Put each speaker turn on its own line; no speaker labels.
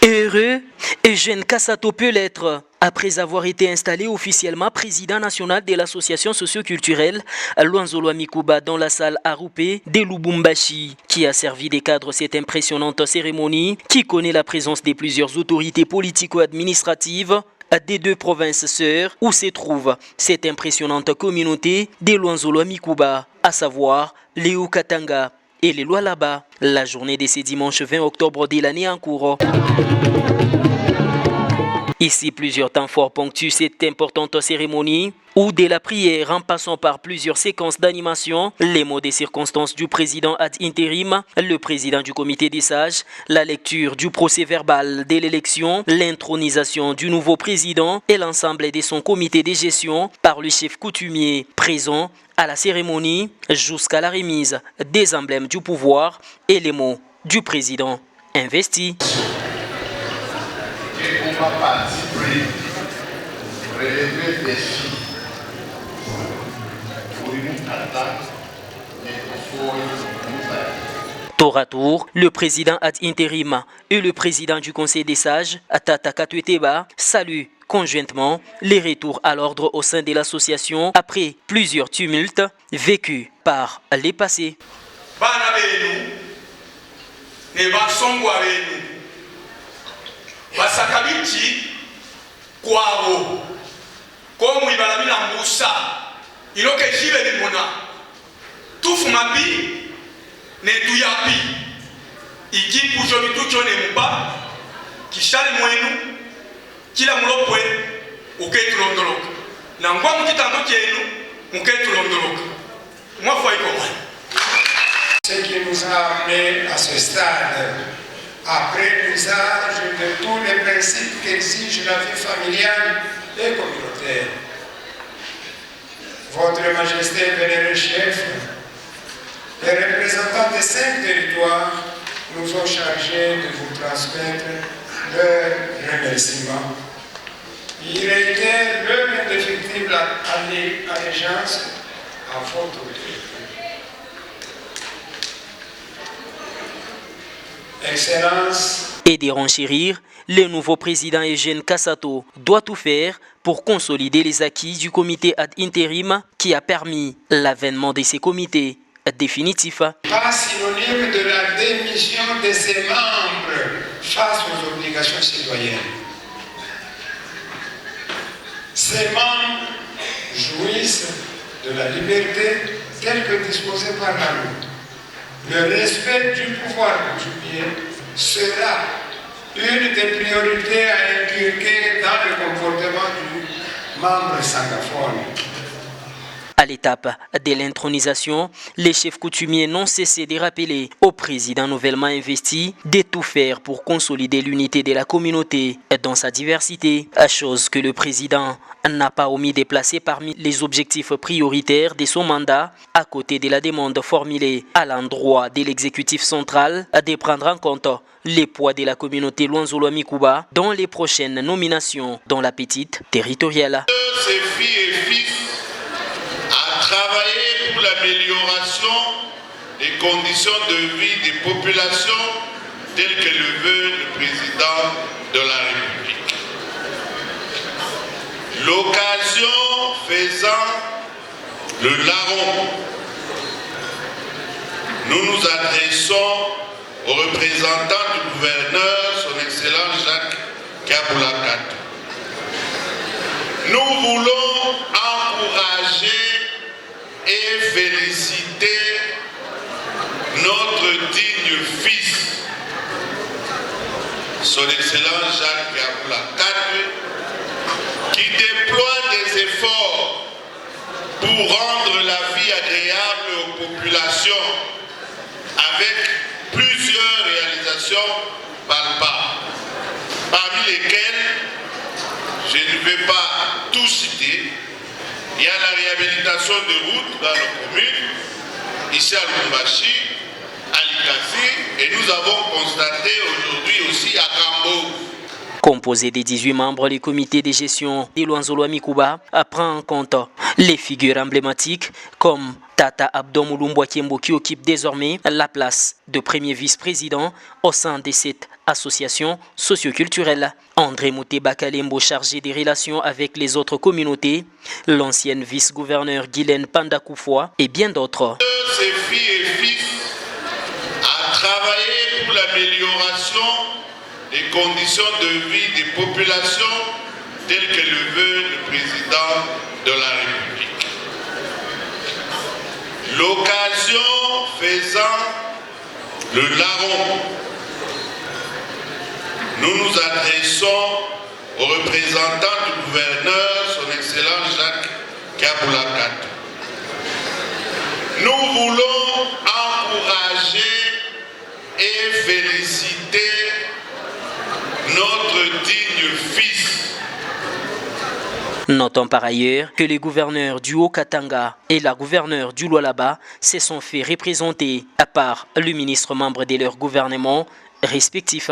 Heureux, Eugène Kassato peut l'être. Après avoir été installé officiellement président national de l'association socio-culturelle Luanzolo Amikuba dans la salle Aroupé de Lubumbashi, qui a servi de cadre cette impressionnante cérémonie, qui connaît la présence de plusieurs autorités politico-administratives des deux provinces sœurs où se trouve cette impressionnante communauté de Luanzolo Amikuba, à savoir les Haut-Katanga et les Lualaba. La journée de ce dimanche 20 octobre de l'année en cours. Ici, plusieurs temps forts ponctuent cette importante cérémonie où, dès la prière en passant par plusieurs séquences d'animation, les mots des circonstances du président ad intérim, le président du comité des sages, la lecture du procès verbal de l'élection, l'intronisation du nouveau président et l'ensemble de son comité de gestion par le chef coutumier présent à la cérémonie jusqu'à la remise des emblèmes du pouvoir et les mots du président investi.
Et on va participer, relever des défis pour une attaque et pour une attaque.
Tour à tour, le président ad intérim et le président du conseil des sages, Tata Katweteba, saluent conjointement les retours à l'ordre au sein de l'association après plusieurs tumultes vécus par les passés.
Basakabiti kwao ko muibalami na mbusa iloke jibe ni mona tufu mabi ne tuyapi iki pujo bitucho ne mba kishale mwenu kila mulopwe uketulondoloka na ngwa mukitando kyenu muketulondoloka mwafa iko mwana.
Ce qui nous a amené à ce stade, après l'usage de tous les principes qu'exige la vie familiale et communautaire. Votre Majesté, vénéré chef, les représentants des 5 territoires nous ont chargés de vous transmettre leurs remerciements. Il réitère leur indéfectible allégeance à votre autorité. Excellence.
Et de renchérir, le nouveau président Eugène Kassato doit tout faire pour consolider les acquis du comité ad intérim qui a permis l'avènement de ces comités définitifs.
Pas synonyme de la démission de ses membres face aux obligations citoyennes. Ces membres jouissent de la liberté telle que disposée par la loi. Le respect du pouvoir coutumier sera une des priorités à inculquer dans le comportement du membre sangaphone.
À l'étape de l'intronisation, les chefs coutumiers n'ont cessé de rappeler au président nouvellement investi de tout faire pour consolider l'unité de la communauté dans sa diversité, chose que le président n'a pas omis de placer parmi les objectifs prioritaires de son mandat, à côté de la demande formulée à l'endroit de l'exécutif central de prendre en compte les poids de la communauté Luanzolo Amikuba dans les prochaines nominations dans la petite territoriale.
Ces filles et fils à travailler pour l'amélioration des conditions de vie des populations telles que le veut le président de la République. L'occasion faisant le larron, nous nous adressons au représentant du gouverneur, son Excellence Jacques Kaboulakato. Nous voulons encourager et féliciter notre digne fils, son Excellence Jacques Kaboulakato, qui déploie des efforts pour rendre la vie agréable aux populations avec plusieurs réalisations palpables, parmi lesquelles je ne vais pas tout citer. Il y a la réhabilitation de routes dans nos communes, ici à Lubumbashi, à Likasi, et nous avons constaté aujourd'hui aussi à Kambo
Composé des 18 membres, le comité de gestion de Luanzolo Amikuba prend en compte les figures emblématiques comme Tata Abdon Mulumbo Kiembo qui occupe désormais la place de premier vice-président au sein de cette association socioculturelle. André Mouteba Kalembo, chargé des relations avec les autres communautés, l'ancienne vice-gouverneur Guylaine Pandakoufoua et bien d'autres.
Ses filles et fils a travaillé pour l'amélioration des conditions de vie des populations telles que le veut le président de la République. L'occasion faisant le larron, nous nous adressons au représentant du gouverneur, son Excellence Jacques Kaboulakato. Nous voulons encourager et féliciter notre digne fils.
Notons par ailleurs que les gouverneurs du Haut-Katanga et la gouverneure du Lualaba se sont fait représenter par le ministre membre de leur gouvernement respectif.